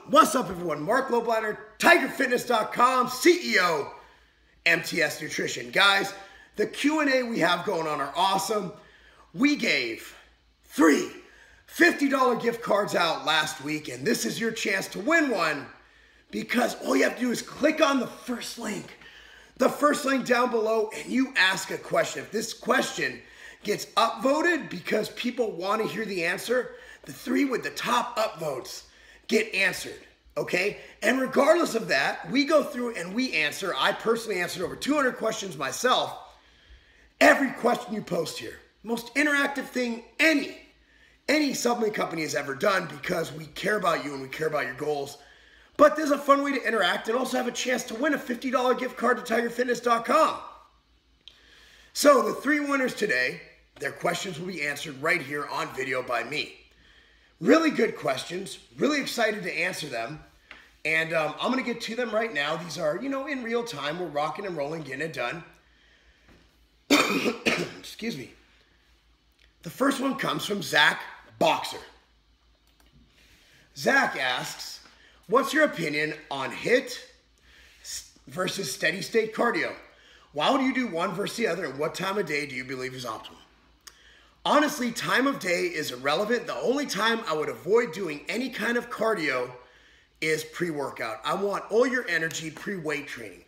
What's up, everyone? Marc Lobliner, TigerFitness.com, CEO, MTS Nutrition. Guys, the Q&A we have going on are awesome. We gave 3 $50 gift cards out last week, and this is your chance to win one because all you have to do is click on the first link down below, and you ask a question. If this question gets upvoted because people want to hear the answer, the 3 with the top upvotes get answered, okay? And regardless of that, we go through and we answer. I personally answered over 200 questions myself. Every question you post here. Most interactive thing any supplement company has ever done, because we care about you and we care about your goals. But there's a fun way to interact and also have a chance to win a $50 gift card to TigerFitness.com. So the 3 winners today, their questions will be answered right here on video by me. Really good questions, really excited to answer them. And I'm going to get to them right now. These are, in real time. We're rocking and rolling, getting it done. Excuse me. The first one comes from Zach Boxer. Zach asks, what's your opinion on HIIT versus steady state cardio? Why would you do one versus the other, and what time of day do you believe is optimal? Honestly, time of day is irrelevant. The only time I would avoid doing any kind of cardio is pre-workout. I want all your energy pre-weight training.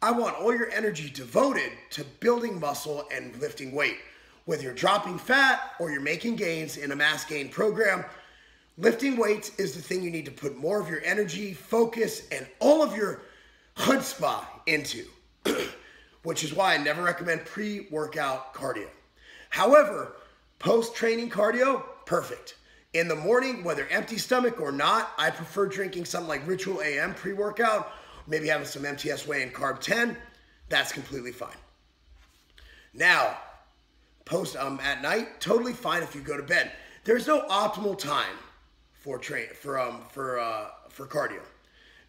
I want all your energy devoted to building muscle and lifting weight. Whether you're dropping fat or you're making gains in a mass gain program, lifting weights is the thing you need to put more of your energy, focus, and all of your chutzpah into, which is why I never recommend pre-workout cardio. However, post-training cardio, perfect. In the morning, whether empty stomach or not, I prefer drinking something like Ritual AM pre-workout, maybe having some MTS Whey and Carb 10. That's completely fine. Now, at night, totally fine if you go to bed. There's no optimal time for cardio.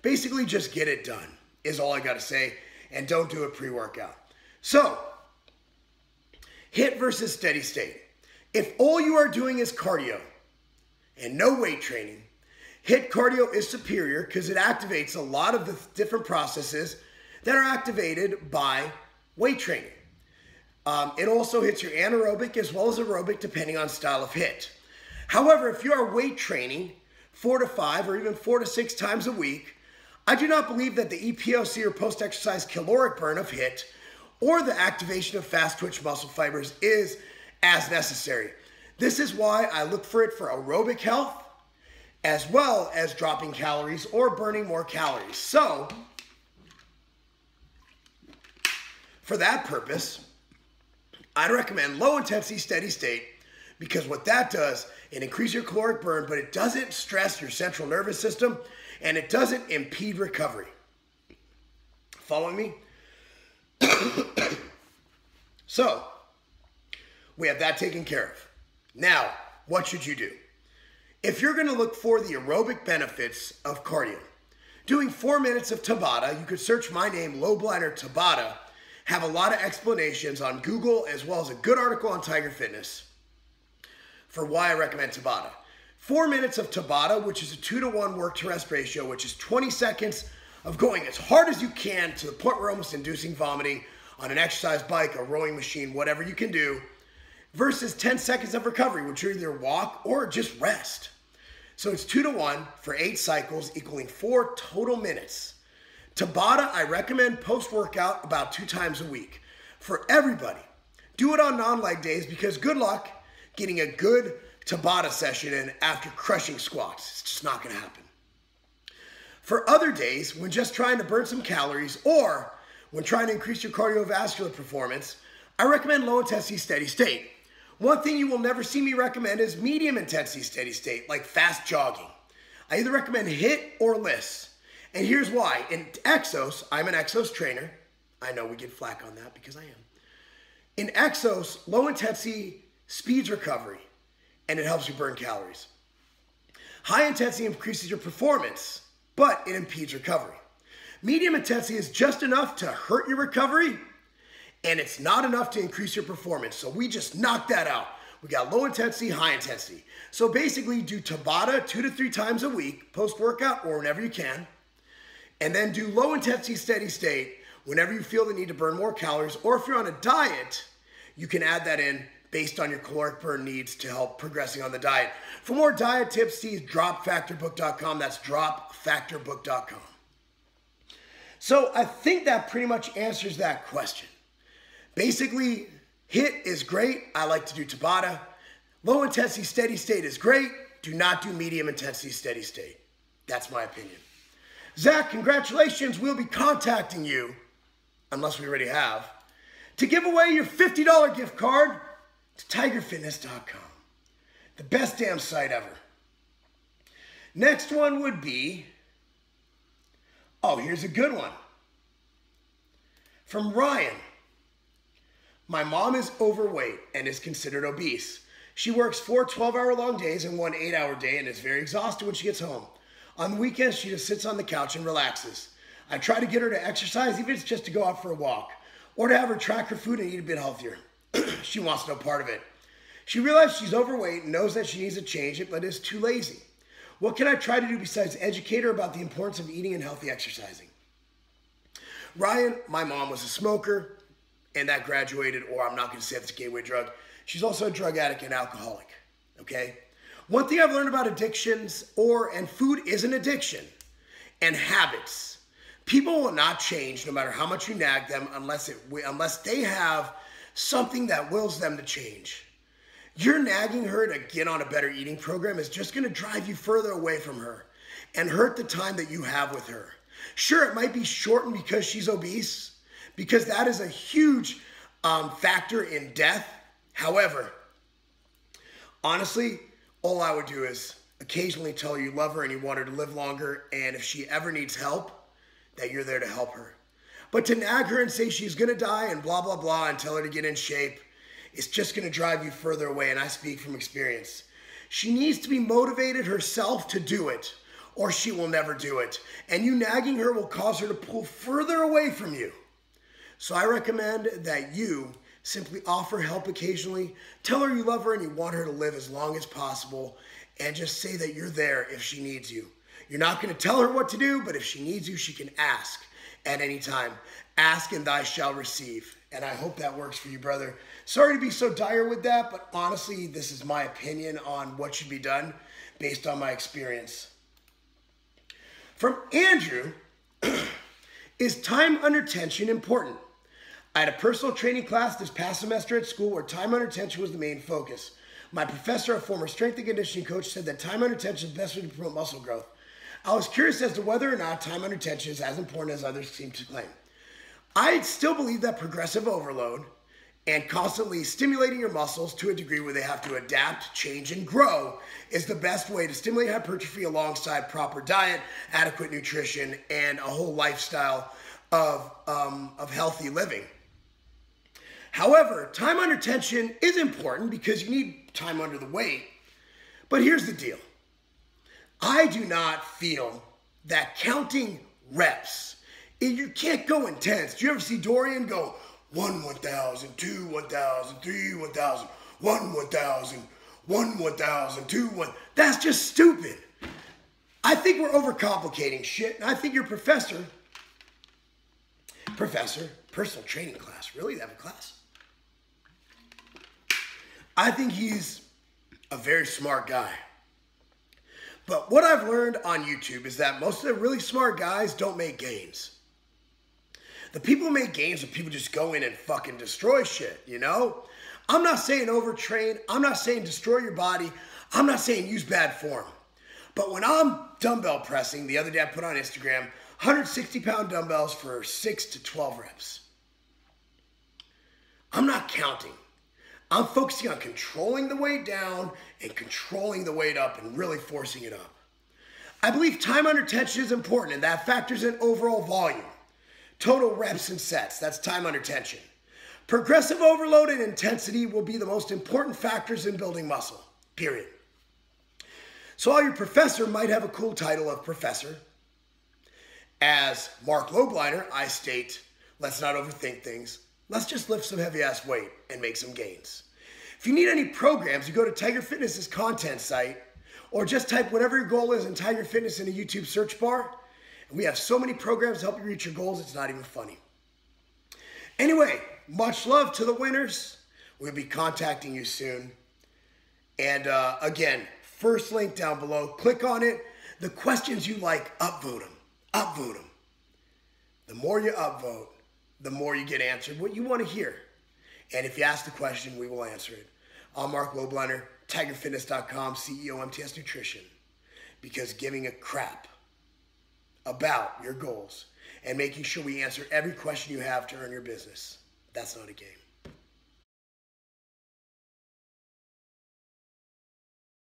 Basically, just get it done is all I got to say, and don't do it pre-workout. So, HIIT versus steady state. If all you are doing is cardio and no weight training, HIIT cardio is superior because it activates a lot of the different processes that are activated by weight training. It also hits your anaerobic as well as aerobic depending on style of HIIT. However, if you are weight training 4 to 5 or even 4 to 6 times a week, I do not believe that the EPOC or post-exercise caloric burn of HIIT or the activation of fast twitch muscle fibers is as necessary. This is why I look for it for aerobic health as well as dropping calories or burning more calories. So, for that purpose, I'd recommend low intensity steady state, because what that does, it increases your caloric burn, but it doesn't stress your central nervous system and it doesn't impede recovery. Following me? So, we have that taken care of. Now, what should you do? If you're going to look for the aerobic benefits of cardio, doing 4 minutes of Tabata, you could search my name, Lobliner Tabata, have a lot of explanations on Google as well as a good article on Tiger Fitness for why I recommend Tabata. 4 minutes of Tabata, which is a 2-to-1 work to rest ratio, which is 20 seconds of going as hard as you can to the point where almost inducing vomiting on an exercise bike, a rowing machine, whatever you can do, versus 10 seconds of recovery, which you either walk or just rest. So it's 2-to-1 for 8 cycles, equaling 4 total minutes. Tabata, I recommend post-workout about 2 times a week. For everybody, do it on non-leg days, because good luck getting a good Tabata session in after crushing squats. It's just not going to happen. For other days, when just trying to burn some calories or when trying to increase your cardiovascular performance, I recommend low-intensity steady state. One thing you will never see me recommend is medium-intensity steady state, like fast jogging. I either recommend HIIT or LISS. And here's why. In Exos, I'm an Exos trainer. I know we get flack on that because I am. In Exos, low intensity speeds recovery and it helps you burn calories. High intensity increases your performance, but it impedes recovery. Medium intensity is just enough to hurt your recovery, and it's not enough to increase your performance. So we just knock that out We got low intensity, high intensity. So basically do Tabata 2 to 3 times a week, post-workout or whenever you can. And then do low intensity, steady state whenever you feel the need to burn more calories. Or if you're on a diet, you can add that in based on your caloric burn needs to help progressing on the diet. For more diet tips, see dropfactorbook.com. That's dropfactorbook.com. So I think that pretty much answers that question. Basically, HIIT is great. I like to do Tabata. Low intensity steady state is great. Do not do medium intensity steady state. That's my opinion. Zach, congratulations. We'll be contacting you, unless we already have, to give away your $50 gift card to tigerfitness.com. The best damn site ever. Next one would be, oh, here's a good one. From Ryan. My mom is overweight and is considered obese. She works 4 12-hour-long days and 1 8-hour day and is very exhausted when she gets home. On the weekends, she just sits on the couch and relaxes. I try to get her to exercise, even if it's just to go out for a walk, or to have her track her food and eat a bit healthier. She wants no part of it. She realizes she's overweight and knows that she needs to change it, but is too lazy. What can I try to do besides educate her about the importance of eating and healthy exercising? Ryan, my mom was a smoker, and that graduated, or I'm not going to say it's a gateway drug. She's also a drug addict and alcoholic, okay? One thing I've learned about addictions, and food is an addiction, and habits. People will not change no matter how much you nag them unless they have something that wills them to change. Your nagging her to get on a better eating program is just going to drive you further away from her and hurt the time that you have with her. Sure, it might be shortened because she's obese, because that is a huge factor in death. However, honestly, all I would do is occasionally tell her you love her and you want her to live longer, and if she ever needs help, that you're there to help her. But to nag her and say she's going to die and blah, blah, blah, and tell her to get in shape, it's just going to drive you further away, and I speak from experience. She needs to be motivated herself to do it, or she will never do it. And you nagging her will cause her to pull further away from you. So I recommend that you simply offer help occasionally, tell her you love her and you want her to live as long as possible, and just say that you're there if she needs you. You're not going to tell her what to do, but if she needs you, she can ask at any time. Ask and thou shalt receive. And I hope that works for you, brother. Sorry to be so dire with that, but honestly, this is my opinion on what should be done based on my experience. From Andrew, is time under tension important? I had a personal training class this past semester at school where time under tension was the main focus. My professor, a former strength and conditioning coach, said that time under tension is the best way to promote muscle growth. I was curious as to whether or not time under tension is as important as others seem to claim. I still believe that progressive overload and constantly stimulating your muscles to a degree where they have to adapt, change, and grow is the best way to stimulate hypertrophy alongside proper diet, adequate nutrition, and a whole lifestyle of healthy living. However, time under tension is important because you need time under the weight. But here's the deal. I do not feel that counting reps, you can't go intense. Do you ever see Dorian go 1 1,000, 2 1,000, 3 1,000, 1 1,000, 1 1,000, 2 1? That's just stupid. I think we're overcomplicating shit. And I think your professor, personal training class, really? They have a class? I think he's a very smart guy. But what I've learned on YouTube is that most of the really smart guys don't make gains. The people who make gains are people who just go in and fucking destroy shit, you know? I'm not saying overtrain. I'm not saying destroy your body. I'm not saying use bad form. But when I'm dumbbell pressing, the other day I put on Instagram, 160-pound dumbbells for 6 to 12 reps. I'm not counting. I'm focusing on controlling the weight down and controlling the weight up and really forcing it up. I believe time under tension is important, and that factors in overall volume. Total reps and sets, that's time under tension. Progressive overload and intensity will be the most important factors in building muscle, period. So while your professor might have a cool title of professor, as Marc Lobliner, I state, let's not overthink things. Let's just lift some heavy-ass weight and make some gains. If you need any programs, you go to Tiger Fitness's content site, or just type whatever your goal is in Tiger Fitness in the YouTube search bar. And we have so many programs to help you reach your goals, it's not even funny. Anyway, much love to the winners. We'll be contacting you soon. And again, first link down below. Click on it. The questions you like, upvote them. Upvote them. The more you upvote, the more you get answered what you want to hear. And if you ask the question, we will answer it. I'm Marc Lobliner, TigerFitness.com, CEO MTS Nutrition. Because giving a crap about your goals and making sure we answer every question you have to earn your business, that's not a game.